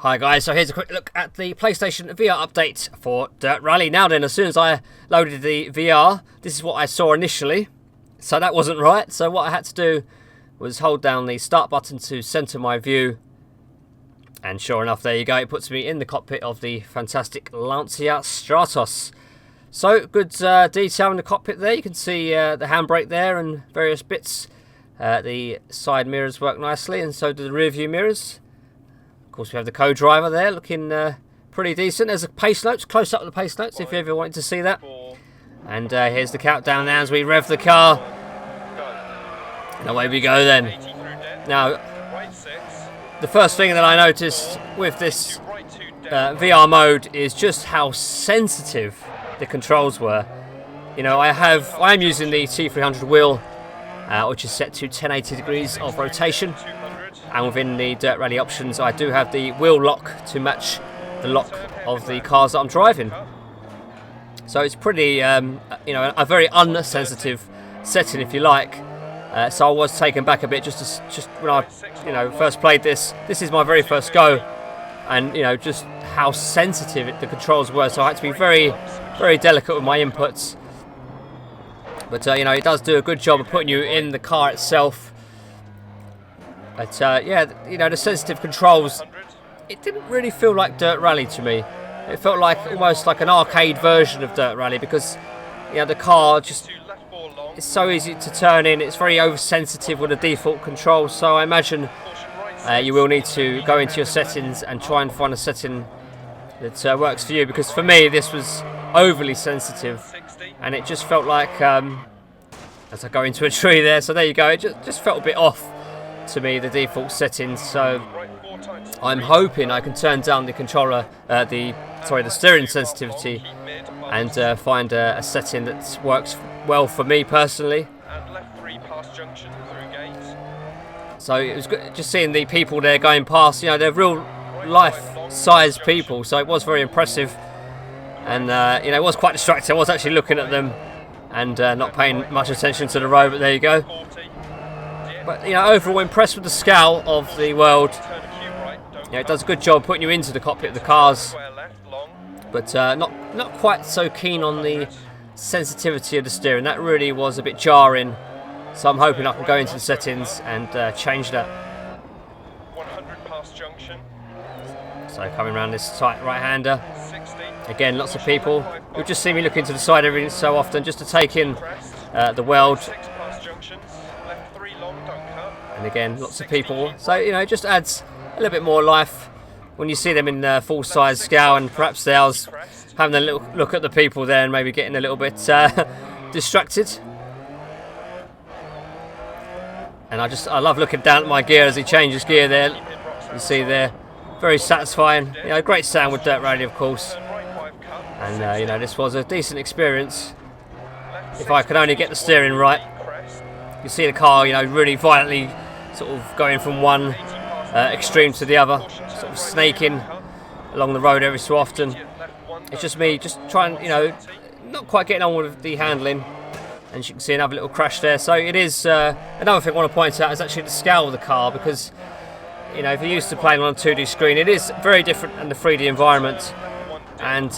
Hi guys, so here's a quick look at the PlayStation VR update for Dirt Rally. Now then, as soon as I loaded the VR, this is what I saw initially. So that wasn't right, so what I had to do was hold down the start button to center my view. And sure enough, there you go, it puts me in the cockpit of the fantastic Lancia Stratos. So, good detail in the cockpit there. You can see the handbrake there and various bits. The side mirrors work nicely, and so do the rear view mirrors. Of course, we have the co-driver there looking pretty decent. There's a pace notes, close up of the pace notes if you ever wanted to see that. And here's the countdown now as we rev the car. And away we go then. Now, the first thing that I noticed with this VR mode is just how sensitive the controls were. You know, I'm using the T300 wheel, which is set to 1080 degrees of rotation. And within the Dirt Rally options, I do have the wheel lock to match the lock of the cars that I'm driving. So it's pretty, you know, a very unsensitive setting, if you like. So I was taken back a bit just when I, you know, first played this. This is my very first go, and you know just how sensitive the controls were. So I had to be very, very delicate with my inputs. But you know, it does do a good job of putting you in the car itself. But yeah, you know, the sensitive controls, it didn't really feel like Dirt Rally to me. It felt like almost like an arcade version of Dirt Rally because, you know, the car just, it's so easy to turn in. It's very oversensitive with the default controls. So I imagine you will need to go into your settings and try and find a setting that works for you. Because for me, this was overly sensitive, and it just felt like, as I go into a tree there. So there you go. It just felt a bit off to me, the default settings. So I'm hoping I can turn down the controller, the steering sensitivity, and find a setting that works well for me personally. So it was good just seeing the people there going past. You know, they're real life size people, so it was very impressive. And you know, it was quite distracting. I was actually looking at them and not paying much attention to the road, but there you go. But you know, overall impressed with the scale of the world. You know, it does a good job putting you into the cockpit of the cars, but not quite so keen on the sensitivity of the steering. That really was a bit jarring. So I'm hoping I can go into the settings and change that. So coming around this tight right-hander. Again, lots of people. You'll just see me looking to the side every so often just to take in the world. And again, lots of people. So, you know, it just adds a little bit more life when you see them in full-size scale. And perhaps there I was having a little look at the people there and maybe getting a little bit distracted. And I love looking down at my gear as he changes gear there. You see there, very satisfying. You know, great sound with Dirt Rally, of course. And you know, this was a decent experience. If I could only get the steering right. You see the car, you know, really violently sort of going from one extreme to the other, sort of snaking along the road every so often. It's just me, just trying, you know, not quite getting on with the handling. And you can see another little crash there. So it is, another thing I want to point out is actually the scale of the car, because, you know, if you're used to playing on a 2D screen, it is very different in the 3D environment. And,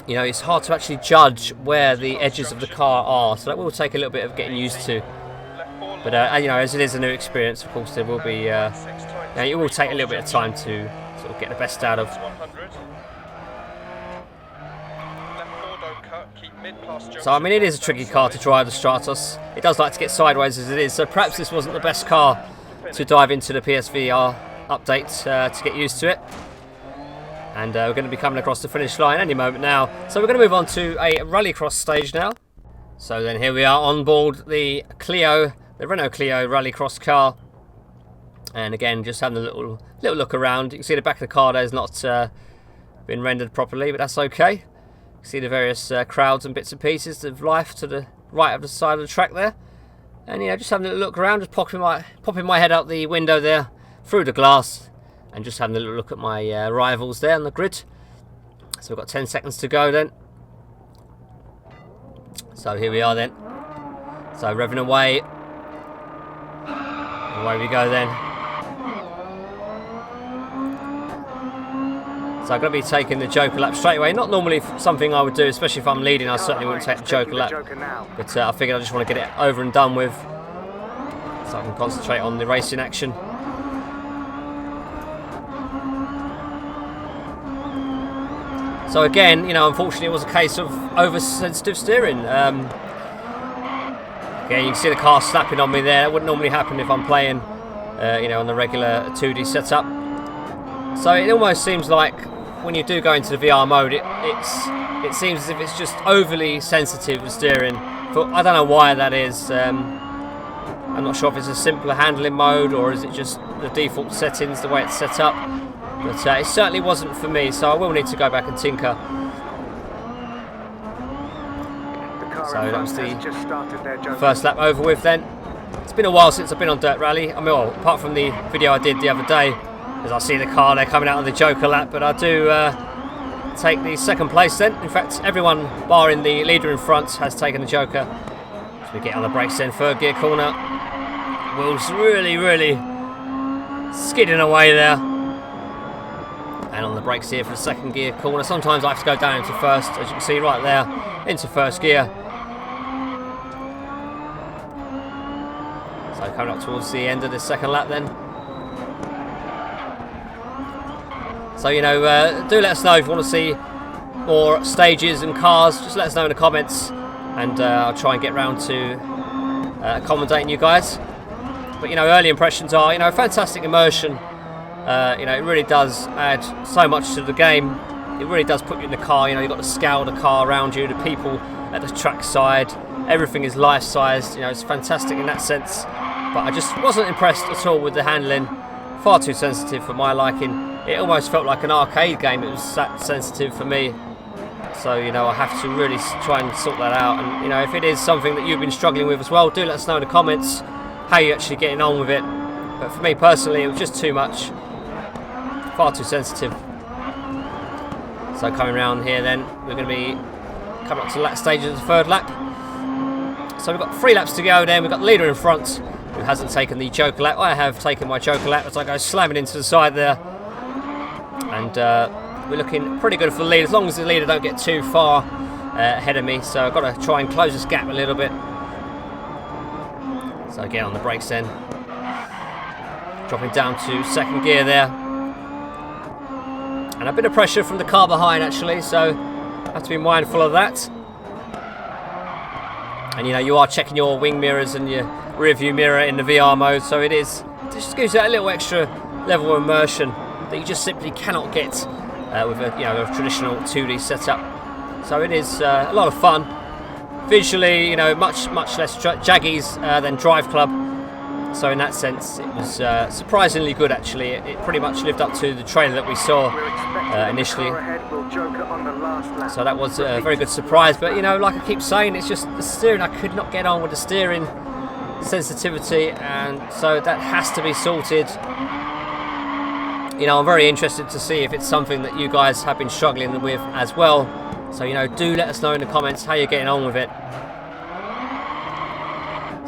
you know, it's hard to actually judge where the edges of the car are. So that will take a little bit of getting used to. But, you know, as it is a new experience, of course, there will be, you know, it will take a little bit of time to sort of get the best out of. So, I mean, it is a tricky car to drive, the Stratos. It does like to get sideways as it is, so perhaps this wasn't the best car to dive into the PSVR update to get used to it. And we're going to be coming across the finish line any moment now. So we're going to move on to a rallycross stage now. So then here we are on board the Clio, the Renault Clio rallycross car. And again, just having a little look around. You can see the back of the car there is not been rendered properly, but that's okay. You can see the various crowds and bits and pieces of life to the right of the side of the track there. And, you know, just having a little look around, just popping my head out the window there through the glass. And just having a little look at my rivals there on the grid. So we've got 10 seconds to go then. So here we are then. So revving away. Away we go then. So I'm going to be taking the Joker lap straight away. Not normally something I would do, especially if I'm leading. I certainly wouldn't take the Joker lap. But I figured I just want to get it over and done with, so I can concentrate on the racing action. So again, you know, unfortunately it was a case of oversensitive steering. Again, you can see the car slapping on me there. That wouldn't normally happen if I'm playing, you know, on the regular 2D setup. So it almost seems like when you do go into the VR mode, it seems as if it's just overly sensitive with steering. I don't know why that is. I'm not sure if it's a simpler handling mode or is it just the default settings, the way it's set up. But it certainly wasn't for me, so I will need to go back and tinker. So that was the first lap over with then. It's been a while since I've been on Dirt Rally. I mean, well, apart from the video I did the other day, as I see the car there coming out on the Joker lap, but I do take the second place then. In fact, everyone barring the leader in front has taken the Joker. So we get on the brakes then, third gear corner. Wheels really skidding away there. And on the brakes here for the second gear corner. Sometimes I have to go down into first, as you can see right there, into first gear. So coming up towards the end of the second lap then. So, you know, do let us know if you want to see more stages and cars. Just let us know in the comments, and I'll try and get round to accommodating you guys. But, you know, early impressions are, you know, fantastic immersion. You know, it really does add so much to the game. It really does put you in the car. You know, you've got to scale the car around you, the people at the track side. Everything is life-sized. You know, it's fantastic in that sense. But I just wasn't impressed at all with the handling. Far too sensitive for my liking. It almost felt like an arcade game. It was that sensitive for me. So, you know, I have to really try and sort that out. And, you know, if it is something that you've been struggling with as well, do let us know in the comments how you're actually getting on with it. But for me personally, it was just too much. Far too sensitive. So coming around here then, we're going to be coming up to the last stage of the third lap. So we've got 3 laps to go then. We've got the leader in front who hasn't taken the Joker lap. I have taken my Joker lap as I go slamming into the side there. And we're looking pretty good for the lead, as long as the leader don't get too far ahead of me. So I've got to try and close this gap a little bit. So again on the brakes then. Dropping down to second gear there. And a bit of pressure from the car behind actually, so I have to be mindful of that. And you know, you are checking your wing mirrors and your rear view mirror in the VR mode, so it just gives you that little extra level of immersion that you just simply cannot get with a traditional 2D setup. So it is a lot of fun. Visually, you know, much less jaggies than Drive Club. So in that sense, it was surprisingly good actually. It pretty much lived up to the trailer that we saw initially. So that was a very good surprise. But you know, like I keep saying, it's just the steering. I could not get on with the steering sensitivity, and so that has to be sorted. You know, I'm very interested to see if it's something that you guys have been struggling with as well. So, you know, do let us know in the comments how you're getting on with it.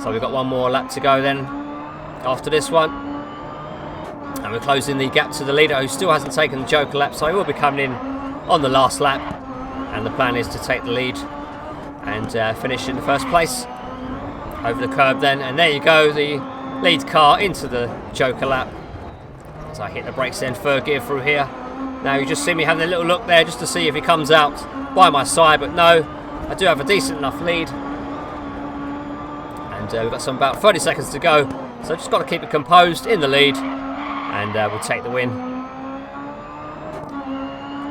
So we've got one more lap to go then after this one. And we're closing the gap to the leader, who still hasn't taken the Joker lap. So he will be coming in on the last lap. And the plan is to take the lead and finish in the first place. Over the curb then. And there you go, the lead car into the Joker lap. So I hit the brakes then, third gear through here. Now you just see me having a little look there just to see if he comes out by my side, but no, I do have a decent enough lead. And we've got about 30 seconds to go, so just got to keep it composed in the lead, and we'll take the win.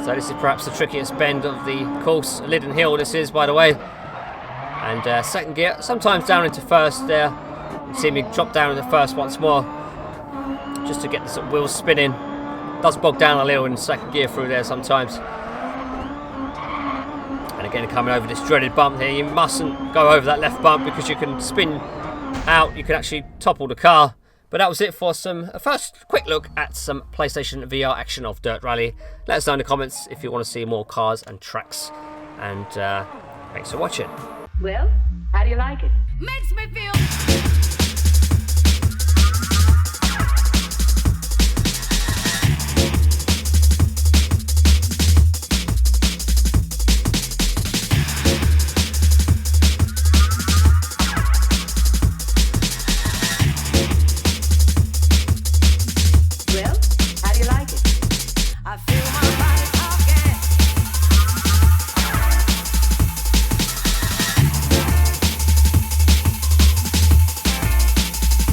So this is perhaps the trickiest bend of the course, Liddon Hill this is, by the way. And second gear, sometimes down into first there. You see me drop down into first once more, just to get the sort of wheels spinning. Does bog down a little in second gear through there sometimes. And again, coming over this dreaded bump here, you mustn't go over that left bump because you can spin out, you can actually topple the car. But that was it for a first quick look at some PlayStation VR action of Dirt Rally. Let us know in the comments if you want to see more cars and tracks. And thanks for watching. Well, how do you like it? Makes me feel...